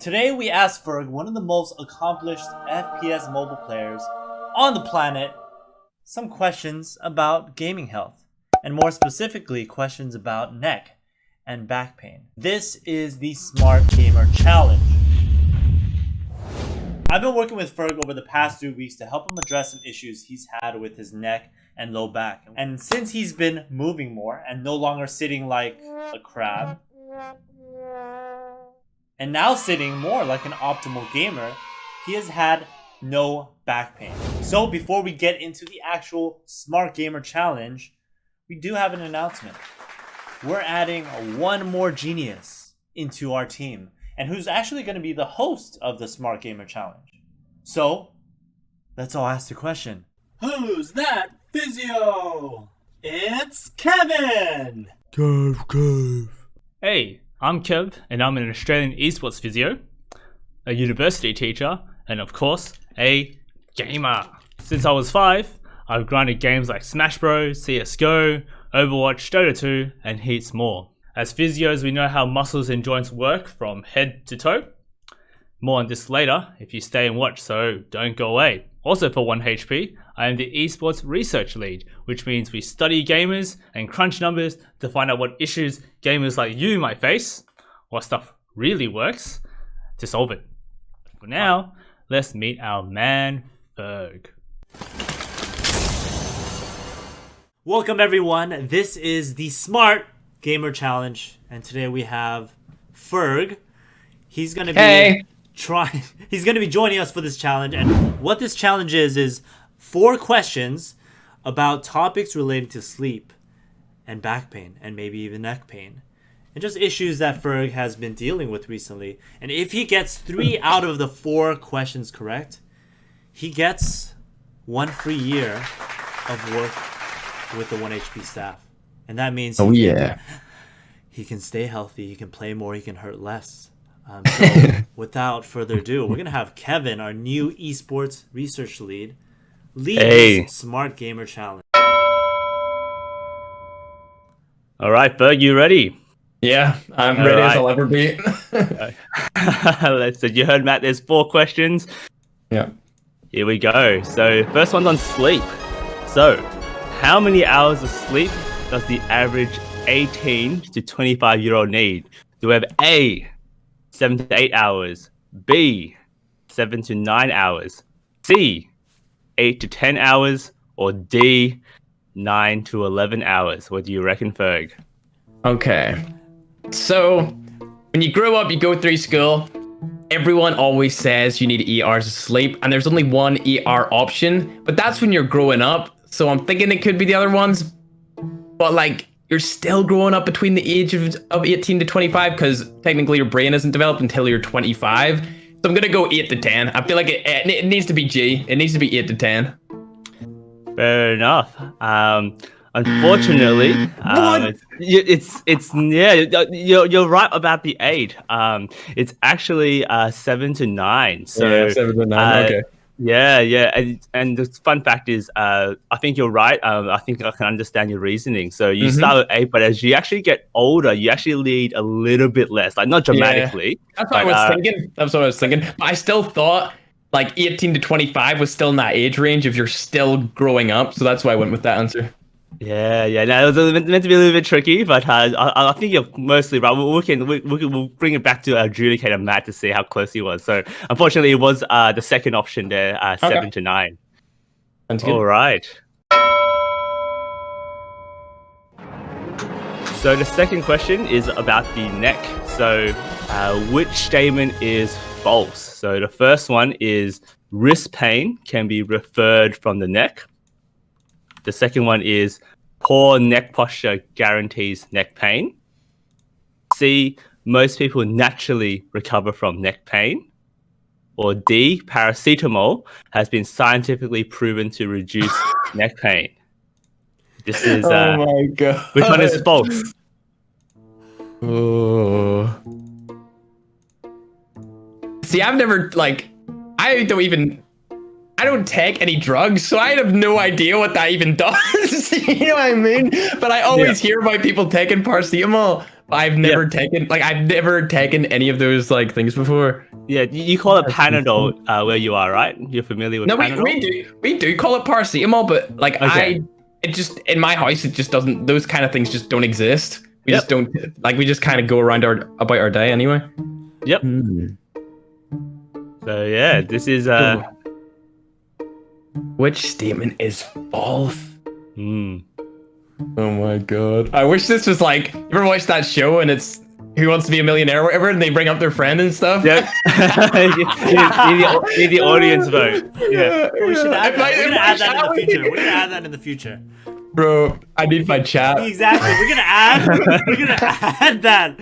Today we asked FERG, one of the most accomplished FPS mobile players on the planet, some questions about gaming health, and more specifically questions about neck and back pain. This is the Smart Gamer Challenge. I've been working with FERG over the past 3 weeks to help him address some issues he's had with his neck and low back. And since he's been moving more and no longer sitting like a crab, and now sitting more like an optimal gamer, he has had no back pain. So before we get into the actual Smart Gamer Challenge, we do have an announcement. We're adding one more genius into our team, and who's actually going to be the host of the Smart Gamer Challenge. So, let's all ask the question. Who's that Physio? It's Kevin! Kev. Hey, I'm Kev, and I'm an Australian esports physio, a university teacher, and of course, a gamer. Since I was 5, I've grinded games like Smash Bros, CSGO, Overwatch, Dota 2, and heaps more. As physios, we know how muscles and joints work from head to toe. More on this later if you stay and watch, so don't go away. Also for 1 HP, I am the ESPORTS RESEARCH LEAD, which means we study gamers and crunch numbers to find out what issues gamers like you might face, what stuff really works, to solve it. For now, let's meet our man, FERG. Welcome everyone, this is the Smart Gamer Challenge, and today we have FERG. He's gonna be he's gonna be joining us for this challenge, and what this challenge is 4 questions about topics related to sleep and back pain and maybe even neck pain, and just issues that FERG has been dealing with recently. And if he gets 3 out of the 4 questions correct, he gets 1 free year of work with the 1 HP staff. And that means he can stay healthy, he can play more, he can hurt less. So without further ado, we're going to have Kevin, our new esports research lead this Smart Gamer Challenge. All right, FERG, you ready? Yeah, I'm ready as I'll ever be. So you heard Matt, there's 4 questions. Yeah. Here we go. So first one's on sleep. So how many hours of sleep does the average 18 to 25-year-old need? Do we have A, 7 to 8 hours, B, 7 to 9 hours, C, 8 to 10 hours, or D, 9 to 11 hours? What do you reckon, FERG? Okay. So when you grow up, you go through school. Everyone always says you need 8 hours of sleep, and there's only one 8-hour option, but that's when you're growing up. So I'm thinking it could be the other ones, but like you're still growing up between the age of 18 to 25 because technically your brain isn't developed until you're 25. So I'm gonna go 8 to 10. I feel like it needs to be G. It needs to be 8 to 10. Fair enough. Unfortunately, you're right about the 8. It's actually 7 to 9. So yeah, 7 to 9. Okay. Yeah, and the fun fact is, I think you're right. I think I can understand your reasoning. So you start at 8, but as you actually get older, you actually need a little bit less, like not dramatically. Yeah. That's what I was thinking. That's what I was thinking. But I still thought like 18 to 25 was still in that age range if you're still growing up. So that's why I went with that answer. Yeah. No, it was meant to be a little bit tricky, but I think you're mostly right. We'll bring it back to adjudicator Matt to see how close he was. So unfortunately, it was the second option there, 7 to 9. Sounds good. All right. So the second question is about the neck. So which statement is false? So the first one is wrist pain can be referred from the neck. The second one is poor neck posture guarantees neck pain. C, most people naturally recover from neck pain. Or D, paracetamol has been scientifically proven to reduce neck pain. This is oh my god. Which one is false? Oh. See, I've never I don't take any drugs, so I have no idea what that even does. You know what I mean? But I always hear about people taking paracetamol. I've never taken any of those like things before. Yeah, you call it Panadol where you are, right? You're familiar with No, Panadol? we do call it paracetamol, but like Okay. it just in my house it just doesn't. Those kind of things just don't exist. We just don't like. We just kind of go around about our day anyway. Yep. So yeah, this is Which statement is false? Hmm. Oh my god! I wish this was like. You ever watch that show and it's Who Wants to Be a Millionaire or whatever, and they bring up their friend and stuff? Yep. Need the audience vote. Yeah. We should add that. We're gonna add that in the future. We're gonna add that in the future. Bro, I need my chat. Exactly. We're gonna add that.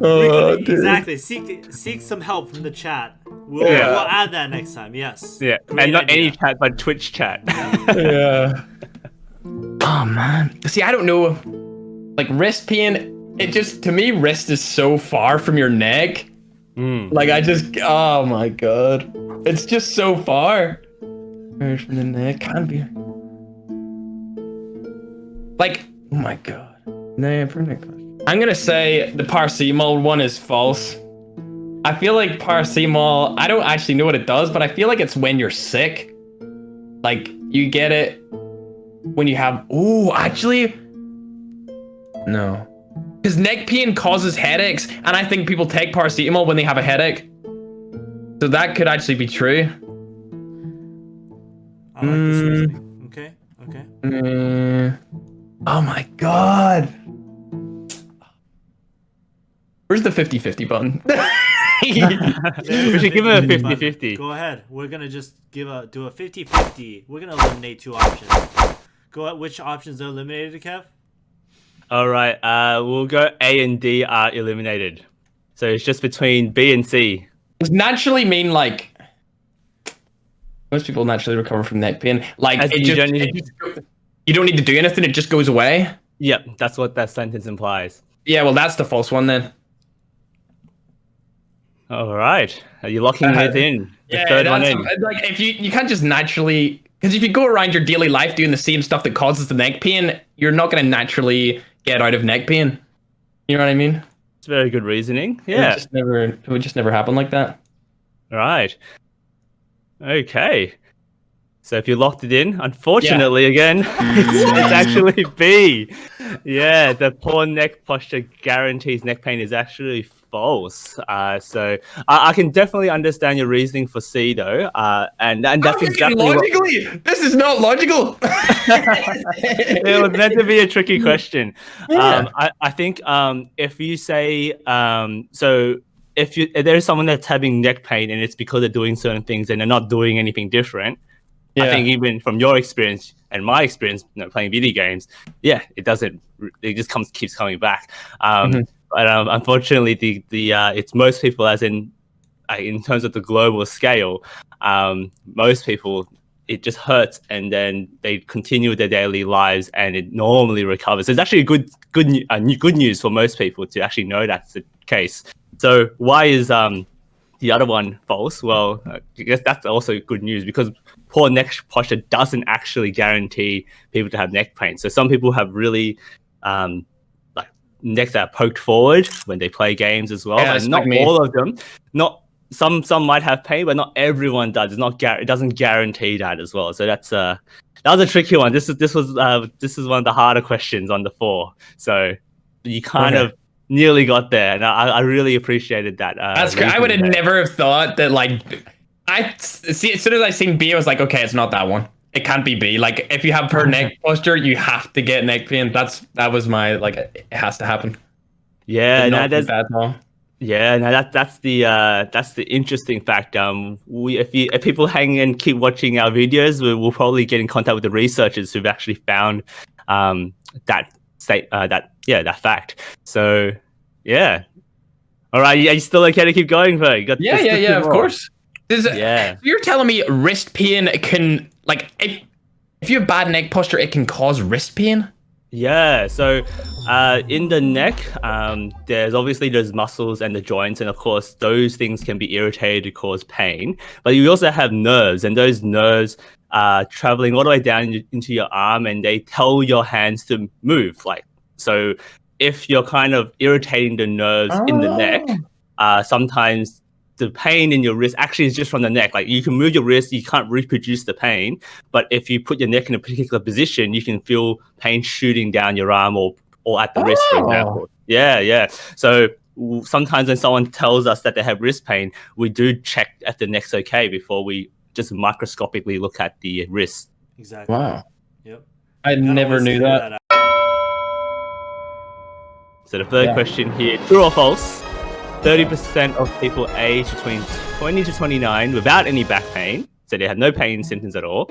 Oh, dude. Exactly. Seek some help from the chat. We'll add that next time. Yes. Yeah. Great And not idea. any chat, but Twitch chat. Yeah. Oh man. See, I don't know. Like wrist pain, it just to me wrist is so far from your neck. Like oh my god. It's just so far. Where's from the neck? Can't be. Like, oh my god. No, I'm gonna say the paracetamol one is false. I feel like paracetamol, I don't actually know what it does, but I feel like it's when you're sick. Like, you get it when you have, actually, no. Because neck pain causes headaches, and I think people take paracetamol when they have a headache. So that could actually be true. I like this reasoning. Okay. Oh my god. Where's the 50-50 button? We should give it a 50-50. Go ahead. We're gonna just do a 50-50. We're gonna eliminate 2 options. Go at which options are eliminated, Kev? All right. We'll go A and D are eliminated. So it's just between B and C. Does naturally mean like most people naturally recover from neck pain? Like you don't need to do anything; it just goes away. Yep, that's what that sentence implies. Yeah, well, that's the false one then. All right. Are you locking it in? The third one in. Like if you can't just naturally, because if you go around your daily life doing the same stuff that causes the neck pain, you're not going to naturally get out of neck pain. You know what I mean? It's very good reasoning. Yeah. It would just never happen like that. Right. Okay. So if you locked it in, unfortunately, again, it's actually B. Yeah, the poor neck posture guarantees neck pain is actually false. So I can definitely understand your reasoning for C, though. And that's exactly logically. This is not logical. It was meant to be a tricky question. Yeah. I think if you say if there's someone that's having neck pain and it's because they're doing certain things and they're not doing anything different. Yeah. I think even from your experience and my experience, playing video games, it doesn't. It just keeps coming back. But unfortunately, it's most people, as in terms of the global scale, most people it just hurts and then they continue with their daily lives and it normally recovers. So it's actually good news for most people to actually know that's the case. So why is the other one false? Well, I guess that's also good news because poor neck posture doesn't actually guarantee people to have neck pain. So some people have really like necks that are poked forward when they play games as well. And not all of them. Not some might have pain, but not everyone does. It doesn't guarantee that as well. So that was a tricky one. This is one of the harder questions on the 4. So you kind of nearly got there, and I really appreciated that. That's great. I would have never have thought that. Like, I see. As soon as I seen B, I was like, okay, it's not that one. It can't be B. Like, if you have poor neck posture, you have to get neck pain. That was my like. It has to happen. Yeah, that's bad though. Yeah, that's the interesting fact. If people hang and keep watching our videos, we'll probably get in contact with the researchers who've actually found that fact. So, yeah. All right, are you still okay to keep going, Ferg? Yeah, of course. You're telling me wrist pain can, like, if you have bad neck posture, it can cause wrist pain? Yeah, so in the neck, there's obviously those muscles and the joints, and of course, those things can be irritated to cause pain. But you also have nerves, and those nerves are traveling all the way down into your arm, and they tell your hands to move. So if you're kind of irritating the nerves in the neck, sometimes the pain in your wrist actually is just from the neck. Like you can move your wrist, you can't reproduce the pain, but if you put your neck in a particular position, you can feel pain shooting down your arm or at the wrist, for example. Yeah. So sometimes when someone tells us that they have wrist pain, we do check if the neck's okay before we just microscopically look at the wrist. Exactly. Wow. Yep. I never knew that. So the third question here, true or false? 30% of people aged between 20 to 29 without any back pain, so they have no pain symptoms at all,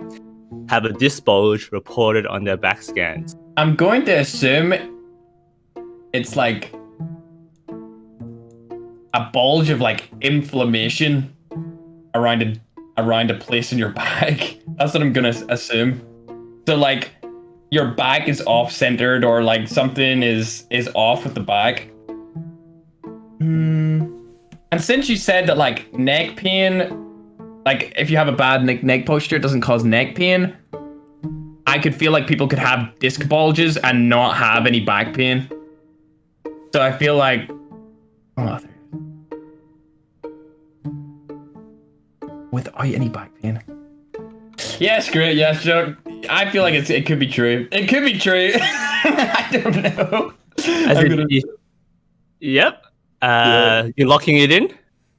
have a disc bulge reported on their back scans. I'm going to assume it's like a bulge of like inflammation around a place in your back. That's what I'm gonna assume. So like your back is off-centered or like something is off with the back. And since you said that like neck pain, like if you have a bad neck posture, it doesn't cause neck pain, I could feel like people could have disc bulges and not have any back pain. So I feel like, without any back pain. Yes, great. Yes, Joe. I feel like it could be true. It could be true. I don't know. Yep. You're locking it in?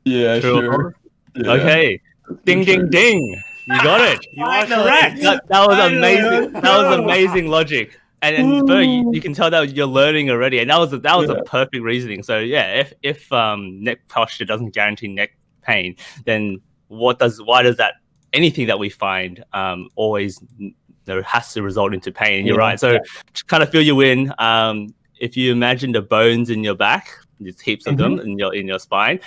Yeah, sure. Yeah. Okay. Ding, ding, ding. You got it. You are correct. That was amazing. That was amazing logic. And you can tell that you're learning already. And that was a perfect reasoning. So yeah, if neck posture doesn't guarantee neck pain, then why does that anything that we find always has to result into pain? And you're right. So to kind of fill you in, if you imagine the bones in your back, there's heaps of them in your spine.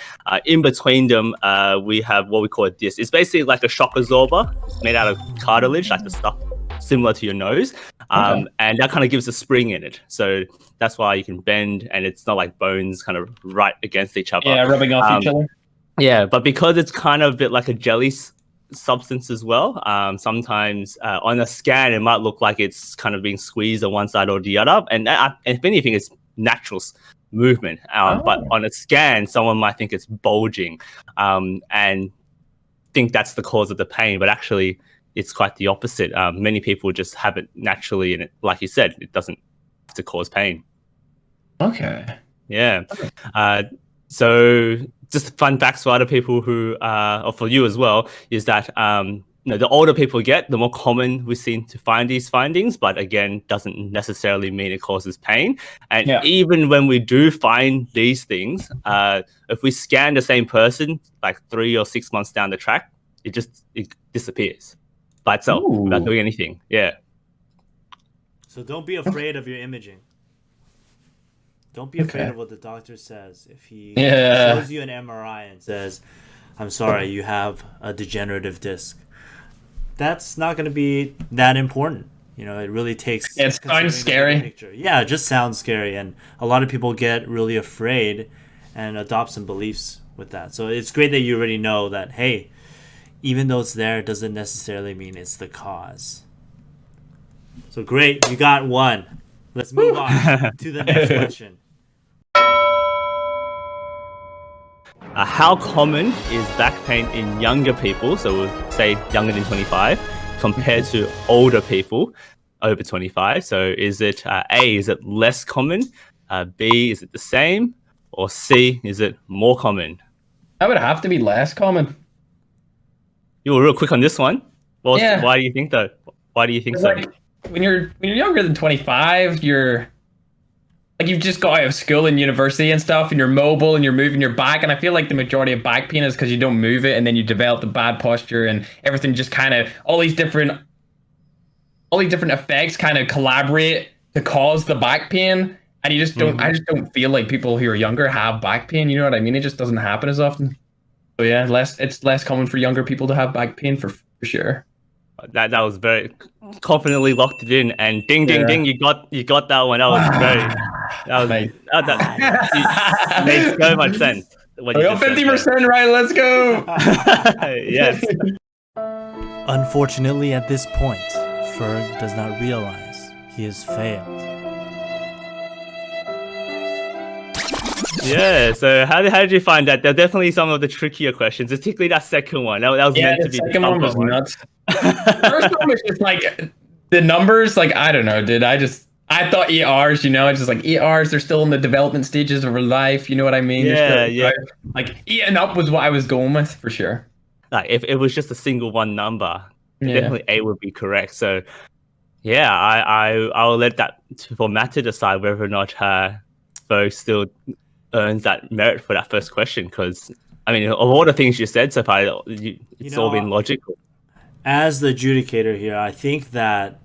In between them, we have what we call a disc. It's basically like a shock absorber. It's made out of cartilage, like the stuff similar to your nose. And that kind of gives a spring in it. So that's why you can bend, and it's not like bones kind of right against each other. Yeah, rubbing off each other. Yeah, but because it's kind of a bit like a jelly substance as well, sometimes on a scan, it might look like it's kind of being squeezed on one side or the other. And if anything, it's natural movement. But on a scan, someone might think it's bulging and think that's the cause of the pain. But actually, it's quite the opposite. Many people just have it naturally, and like you said, it doesn't have to cause pain. Okay. Yeah. So just fun facts for other people who, or for you as well, is that the older people get, the more common we seem to find these findings, but again, doesn't necessarily mean it causes pain. And even when we do find these things, if we scan the same person like 3 or 6 months down the track, it disappears by itself without doing anything. Yeah. So don't be afraid of your imaging. Don't be afraid of what the doctor says. If he shows you an MRI and says, I'm sorry, you have a degenerative disc, that's not going to be that important. You know, it really takes... It sounds scary. Yeah, it just sounds scary. And a lot of people get really afraid and adopt some beliefs with that. So it's great that you already know that, hey, even though it's there, it doesn't necessarily mean it's the cause. So great, you got one. Let's move on to the next question. How common is back pain in younger people, so we'll say younger than 25, compared to older people over 25? So is it A, is it less common? B, is it the same? Or C, is it more common? That would have to be less common. You were real quick on this one. Why do you think though? Why do you think so? Like, when you're younger than 25, you've just got out of school and university and stuff, and you're mobile and you're moving your back. And I feel like the majority of back pain is because you don't move it, and then you develop the bad posture, and everything just kind of all these different effects kind of collaborate to cause the back pain. And you just don't. I just don't feel like people who are younger have back pain. You know what I mean? It just doesn't happen as often. So yeah, it's less common for younger people to have back pain for sure. That was very confidently locked it in, and ding ding, you got that one. That was very. That made so much sense. We got 50% right. Let's go. Yes. Unfortunately, at this point, Ferg does not realize he has failed. Yeah, so how did you find that? They're definitely some of the trickier questions, particularly that second one. That was Yeah, meant the to be the second one was tougher nuts. The first one was just like the numbers. Like I don't know, dude. I thought ERs. It's just like ERs. They're still in the development stages of our life. You know what I mean? Yeah, yeah. Like E and up was what I was going with for sure. Like if it was just a single one number, then Yeah. definitely A would be correct. So yeah, I'll let that for Matt to decide whether or not Ferg still earns that merit for that first question. Because I mean, of all the things you said so far, it's all been logical. As the adjudicator here, I think that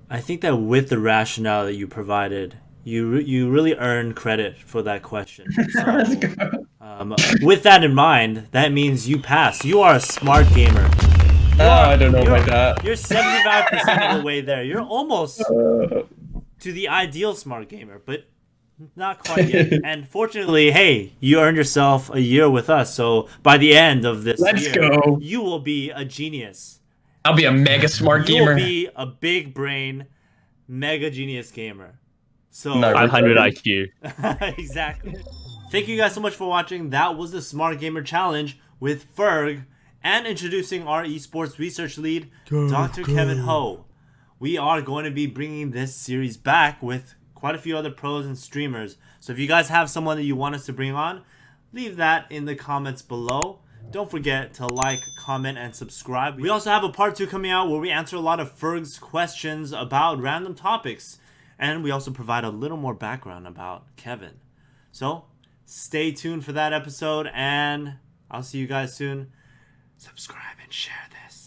with the rationale that you provided, you really earn credit for that question. Let's So, go. with that in mind, that means you pass. You are a smart gamer. I don't know about that. You're 75% of the way there. You're almost to the ideal smart gamer, but not quite yet. And fortunately, hey, you earned yourself a year with us. So by the end of this Let's year, go. you will be a genius. I'll be a mega smart You gamer. will be a big brain, mega genius gamer. So No, 500 IQ. exactly. Thank you guys so much for watching. That was the Smart Gamer Challenge with Ferg and introducing our esports research lead, Dr. Kevin Ho. We are going to be bringing this series back with quite a few other pros and streamers. So if you guys have someone that you want us to bring on, leave that in the comments below. Don't forget to like, comment, and subscribe. We also have a part 2 coming out where we answer a lot of Ferg's questions about random topics. And we also provide a little more background about Kevin. So stay tuned for that episode, and I'll see you guys soon. Subscribe and share this.